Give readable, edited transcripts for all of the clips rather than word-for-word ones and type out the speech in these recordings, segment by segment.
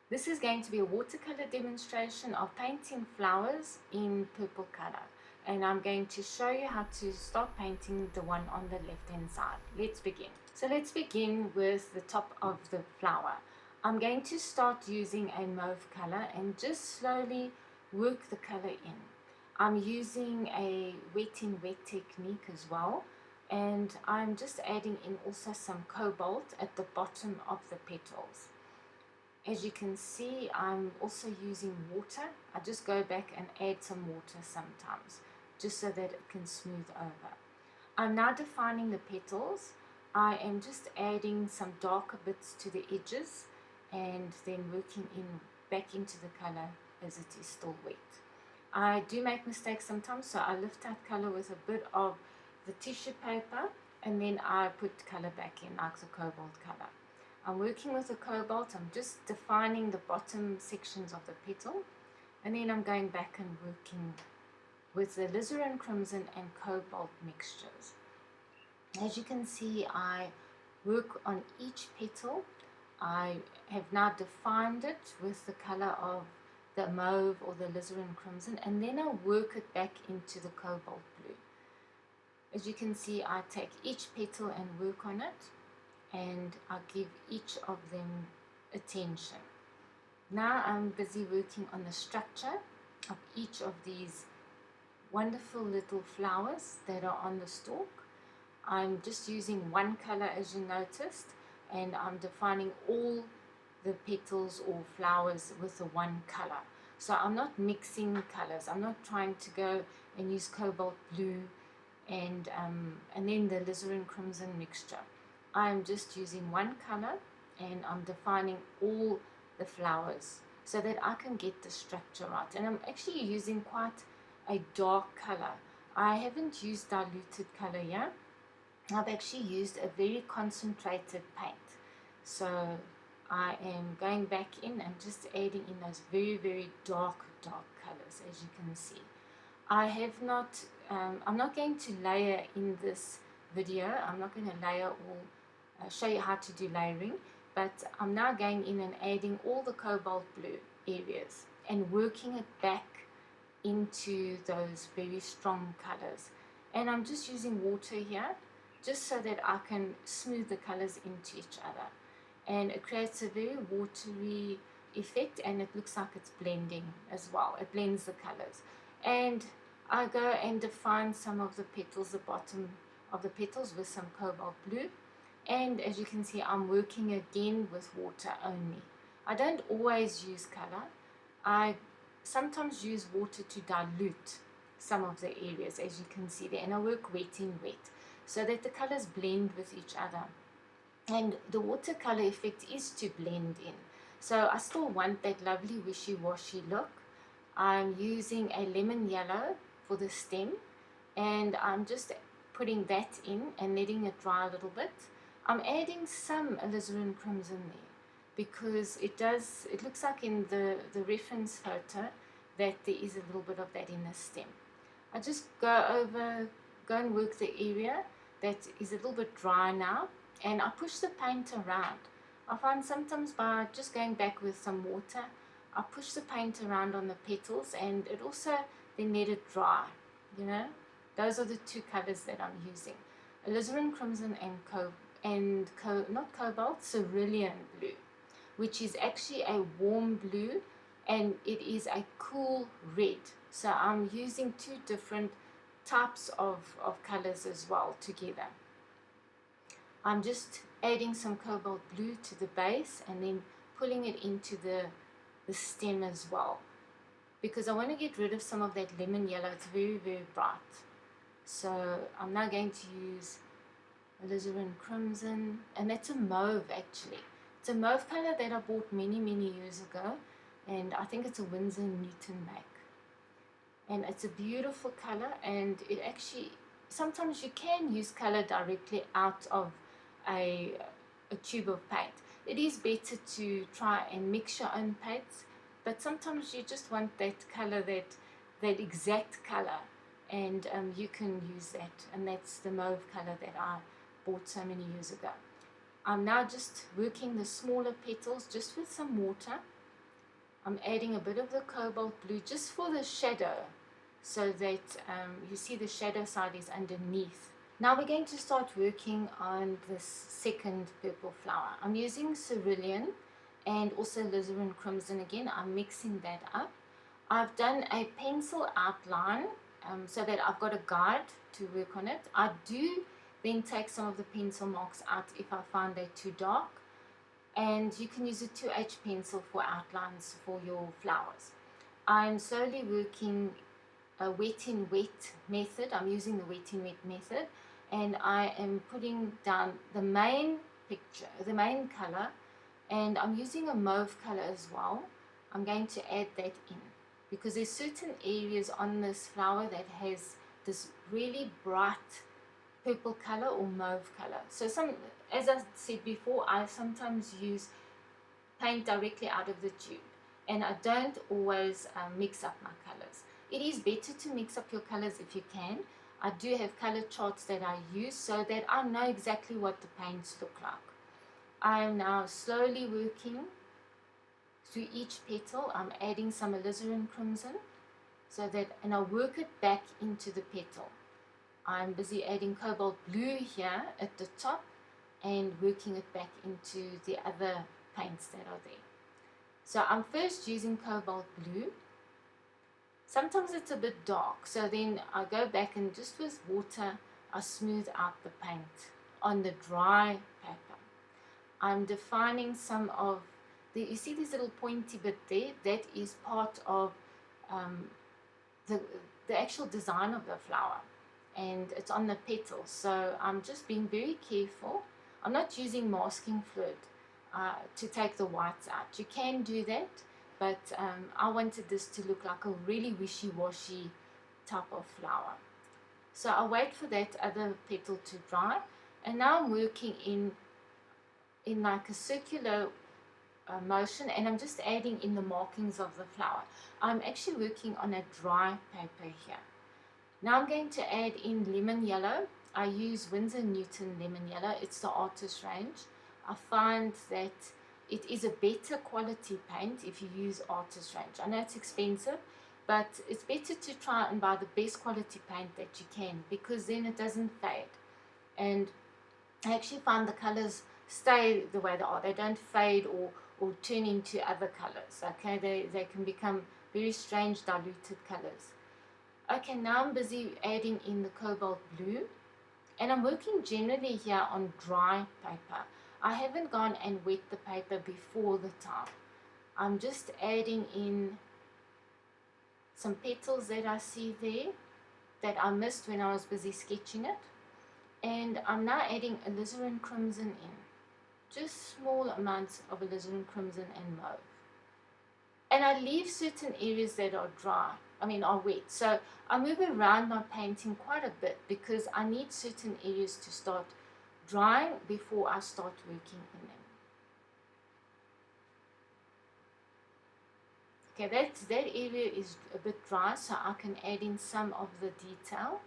This is going to be a watercolor demonstration of painting flowers in purple color. And I'm going to show you how to start painting the one on the left hand side. Let's begin. So let's begin with the top of the flower. I'm going to start using a mauve color and just slowly work the color in. I'm using a wet in wet technique as well, and I'm just adding in also some cobalt at the bottom of the petals. As you can see, I'm also using water. I just go back and add some water sometimes, just so that it can smooth over. I'm now defining the petals. I am just adding some darker bits to the edges and then working in back into the color as it is still wet. I do make mistakes sometimes, so I lift out color with a bit of the tissue paper and then I put color back in, like the cobalt color. I'm working with the cobalt. I'm just defining the bottom sections of the petal, and then I'm going back and working with the alizarin crimson and cobalt mixtures. As you can see, I work on each petal. I have now defined it with the color of the mauve or the alizarin crimson, and then I work it back into the cobalt blue. As you can see, I take each petal and work on it, and I give each of them attention. Now I'm busy working on the structure of each of these wonderful little flowers that are on the stalk. I'm just using one color, as you noticed, and I'm defining all the petals or flowers with the one color. So I'm not mixing colors. I'm not trying to go and use cobalt blue and then the alizarin crimson mixture. I'm just using one color and I'm defining all the flowers so that I can get the structure right. And I'm actually using quite a dark color. I haven't used diluted color here. I've actually used a very concentrated paint. So I am going back in and just adding in those very, very dark colors, as you can see. I have not, I'm not going to layer in this video. I'm not going to layer all show you how to do layering, but I'm now going in and adding all the cobalt blue areas and working it back into those very strong colors. And I'm just using water here just so that I can smooth the colors into each other, and it creates a very watery effect and it looks like it's blending as well. It blends the colors, and I go and define some of the petals, the bottom of the petals, with some cobalt blue. And as you can see, I'm working again with water only. I don't always use color. I sometimes use water to dilute some of the areas, as you can see there. And I work wet in wet so that the colors blend with each other. And the watercolor effect is to blend in. So I still want that lovely wishy-washy look. I'm using a lemon yellow for the stem, and I'm just putting that in and letting it dry a little bit. I'm adding some alizarin crimson there because it looks like in the reference photo that there is a little bit of that in the stem. I just go and work the area that is a little bit dry now, and I push the paint around. I find sometimes by just going back with some water, I push the paint around on the petals, and it also then let it dry, you know. Those are the two colors that I'm using, alizarin crimson and not cobalt, cerulean blue, which is actually a warm blue, and it is a cool red. So I'm using two different types of colors as well together. I'm just adding some cobalt blue to the base and then pulling it into the stem as well, because I want to get rid of some of that lemon yellow. It's very, very bright. So I'm now going to use alizarin crimson, and that's a mauve actually. It's a mauve color that I bought many years ago, and I think it's a Winsor Newton Mac, and it's a beautiful color. And it actually, sometimes you can use color directly out of a tube of paint. It is better to try and mix your own paints, but sometimes you just want that color, that exact color, and you can use that, and that's the mauve color that I bought so many years ago. I'm now just working the smaller petals just with some water I'm adding a bit of the cobalt blue just for the shadow, so that you see the shadow side is underneath. Now we're going to start working on this second purple flower. I'm using cerulean and also alizarin crimson again. I'm mixing that up. I've done a pencil outline so that I've got a guide to work on it. I do then take some of the pencil marks out if I find they're too dark. And you can use a 2H pencil for outlines for your flowers. I'm slowly working a wet in wet method. I'm using the wet in wet method, and I am putting down the main picture, the main color, and I'm using a mauve color as well. I'm going to add that in because there's certain areas on this flower that has this really bright purple color or mauve color. So as I said before, I sometimes use paint directly out of the tube, and I don't always mix up my colors. It is better to mix up your colors if you can. I do have color charts that I use so that I know exactly what the paints look like. I am now slowly working through each petal. I'm adding some alizarin crimson so that, and I'll work it back into the petal. I'm busy adding cobalt blue here at the top and working it back into the other paints that are there. So I'm first using cobalt blue. Sometimes it's a bit dark, so then I go back and just with water I smooth out the paint on the dry paper. I'm defining some of the, you see this little pointy bit there, that is part of the actual design of the flower, and it's on the petals. So I'm just being very careful. I'm not using masking fluid to take the whites out. You can do that, but I wanted this to look like a really wishy-washy type of flower. So I'll wait for that other petal to dry, and now I'm working in like a circular motion, and I'm just adding in the markings of the flower. I'm actually working on a dry paper here. Now I'm going to add in lemon yellow. I use Winsor Newton lemon yellow. It's the artist range. I find that it is a better quality paint if you use artist range. I know it's expensive, but it's better to try and buy the best quality paint that you can, because then it doesn't fade. And I actually find the colors stay the way they are. They don't fade or turn into other colors. Okay, they can become very strange diluted colors. Okay, now I'm busy adding in the cobalt blue, and I'm working generally here on dry paper. I haven't gone and wet the paper before the time. I'm just adding in some petals that I see there that I missed when I was busy sketching it, and I'm now adding alizarin crimson in. Just small amounts of alizarin crimson and mauve. And I leave certain areas that are dry, are wet. So I move around my painting quite a bit because I need certain areas to start drying before I start working in them. Okay, that area is a bit dry, so I can add in some of the detail,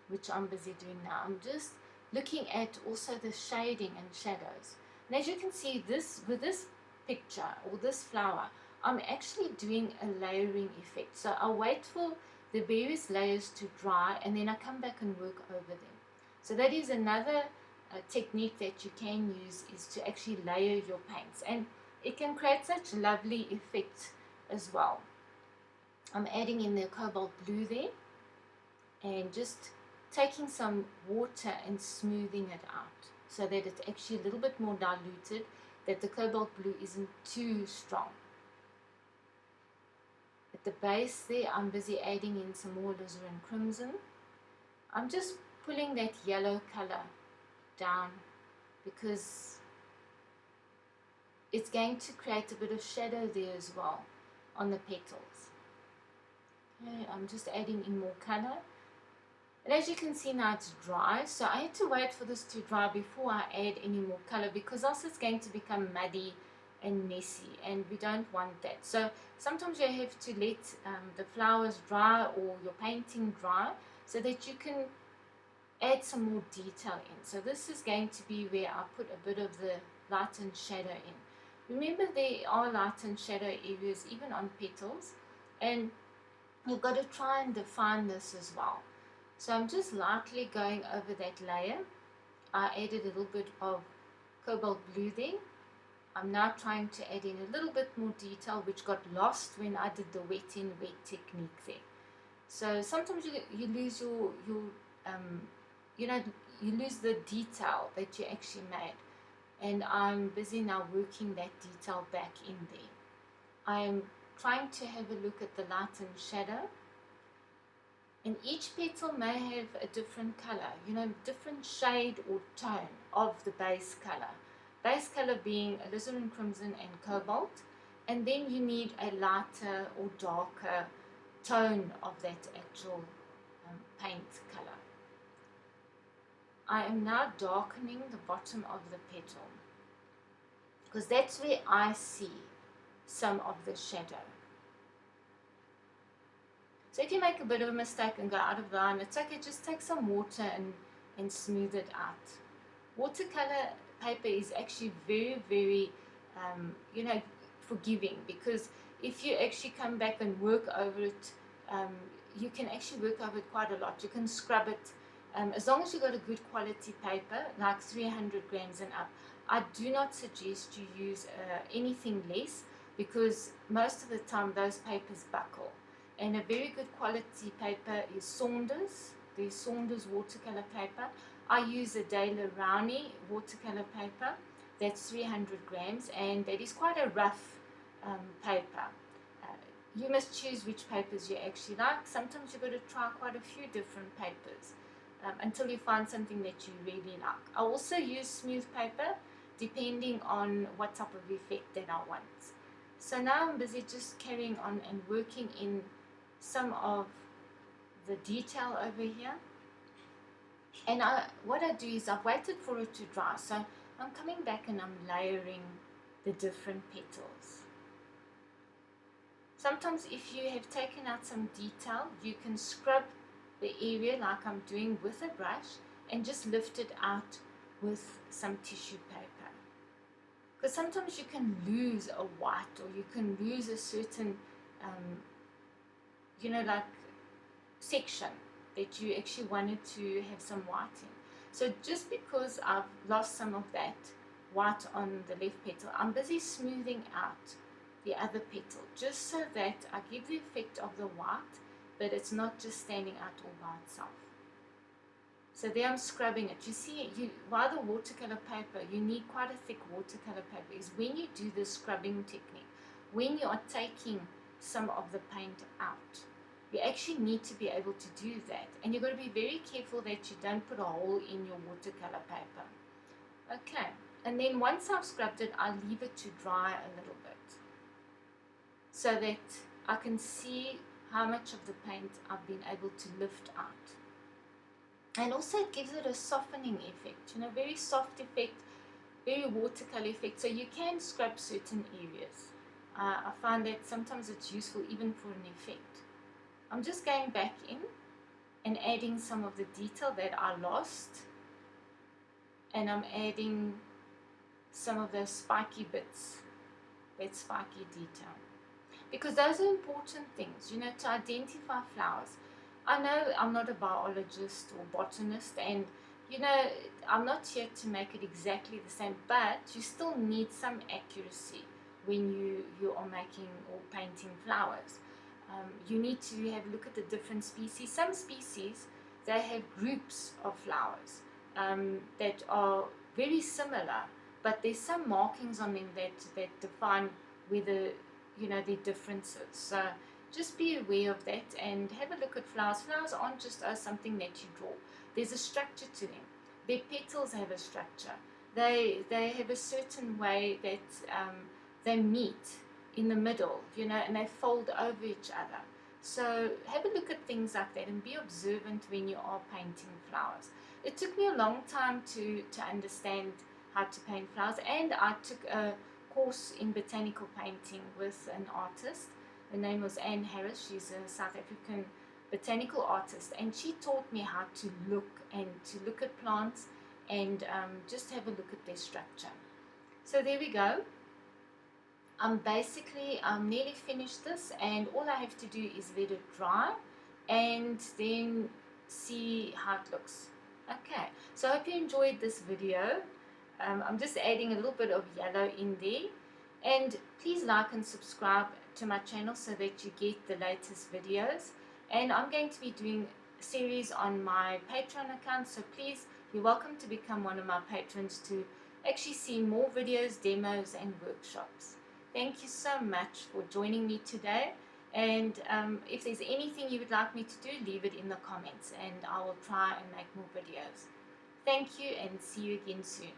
which I'm busy doing now. I'm just looking at also the shading and shadows. And as you can see, with this picture or this flower, I'm actually doing a layering effect. So I'll wait for the various layers to dry, and then I come back and work over them. So that is another technique that you can use, is to actually layer your paints, and it can create such lovely effects as well. I'm adding in the cobalt blue there, and just taking some water and smoothing it out so that it's actually a little bit more diluted, that the cobalt blue isn't too strong. At the base there, I'm busy adding in some more alizarin crimson. I'm just pulling that yellow color down because it's going to create a bit of shadow there as well on the petals. Okay, I'm just adding in more color. And as you can see now, it's dry, so I had to wait for this to dry before I add any more color, because else it's going to become muddy and messy, and we don't want that. So sometimes you have to let the flowers dry or your painting dry so that you can add some more detail in. So this is going to be where I put a bit of the light and shadow in. Remember, there are light and shadow areas even on petals, and you've got to try and define this as well. So I'm just lightly going over that layer. I added a little bit of cobalt blue there. I'm now trying to add in a little bit more detail, which got lost when I did the wet in wet technique there. So sometimes you lose your you know, you lose the detail that you actually made, and I'm busy now working that detail back in there. I'm trying to have a look at the light and shadow, and each petal may have a different color, you know, different shade or tone of the base color. Base color being alizarin crimson and cobalt, and then you need a lighter or darker tone of that actual paint color. I am now darkening the bottom of the petal because that's where I see some of the shadow. So if you make a bit of a mistake and go out of line, it's okay, just take some water and smooth it out. Watercolor paper is actually very, very, you know, forgiving, because if you actually come back and work over it, you can actually work over it quite a lot. You can scrub it, as long as you've got a good quality paper, like 300 grams and up. I do not suggest you use anything less, because most of the time those papers buckle. And a very good quality paper is Saunders. There's Saunders watercolor paper. I use a De La Rowney watercolor paper. That's 300 grams, and that is quite a rough paper. You must choose which papers you actually like. Sometimes you've got to try quite a few different papers until you find something that you really like. I also use smooth paper depending on what type of effect that I want. So now I'm busy just carrying on and working in some of the detail over here. And what I do is I've waited for it to dry. So I'm coming back and I'm layering the different petals. Sometimes if you have taken out some detail, you can scrub the area like I'm doing with a brush and just lift it out with some tissue paper. Because sometimes you can lose a white, or you can lose a certain, you know, like section that you actually wanted to have some white in. So just because I've lost some of that white on the left petal, I'm busy smoothing out the other petal, just so that I give the effect of the white, but it's not just standing out all by itself. So there I'm scrubbing it. You see, while the watercolor paper, you need quite a thick watercolor paper, is when you do the scrubbing technique, when you are taking some of the paint out, you actually need to be able to do that. And you've got to be very careful that you don't put a hole in your watercolor paper. Okay, and then once I've scrubbed it, I leave it to dry a little bit, so that I can see how much of the paint I've been able to lift out. And also it gives it a softening effect, you know, very soft effect, very watercolor effect. So you can scrub certain areas. I find that sometimes it's useful even for an effect. I'm just going back in and adding some of the detail that I lost. And I'm adding some of those spiky bits, that spiky detail. Because those are important things, you know, to identify flowers. I know I'm not a biologist or botanist, and you know, I'm not here to make it exactly the same, but you still need some accuracy when you are making or painting flowers. You need to have a look at the different species. Some species, they have groups of flowers that are very similar, but there's some markings on them that define whether, you know, their differences. So just be aware of that and have a look at flowers. Flowers aren't just something that you draw. There's a structure to them. Their petals have a structure. They have a certain way that they meet in the middle, you know, and they fold over each other. So have a look at things like that and be observant when you are painting flowers. It took me a long time to understand how to paint flowers, and I took a course in botanical painting with an artist. Her name was Anne Harris. She's a South African botanical artist, and she taught me how to look at plants and just have a look at their structure. So there we go. I'm nearly finished this, and all I have to do is let it dry and then see how it looks. Okay, so I hope you enjoyed this video. I'm just adding a little bit of yellow in there, and please like and subscribe to my channel so that you get the latest videos. And I'm going to be doing a series on my Patreon account, so please, you're welcome to become one of my patrons to actually see more videos, demos and workshops. Thank you so much for joining me today, and if there's anything you would like me to do, leave it in the comments and I will try and make more videos. Thank you, and see you again soon.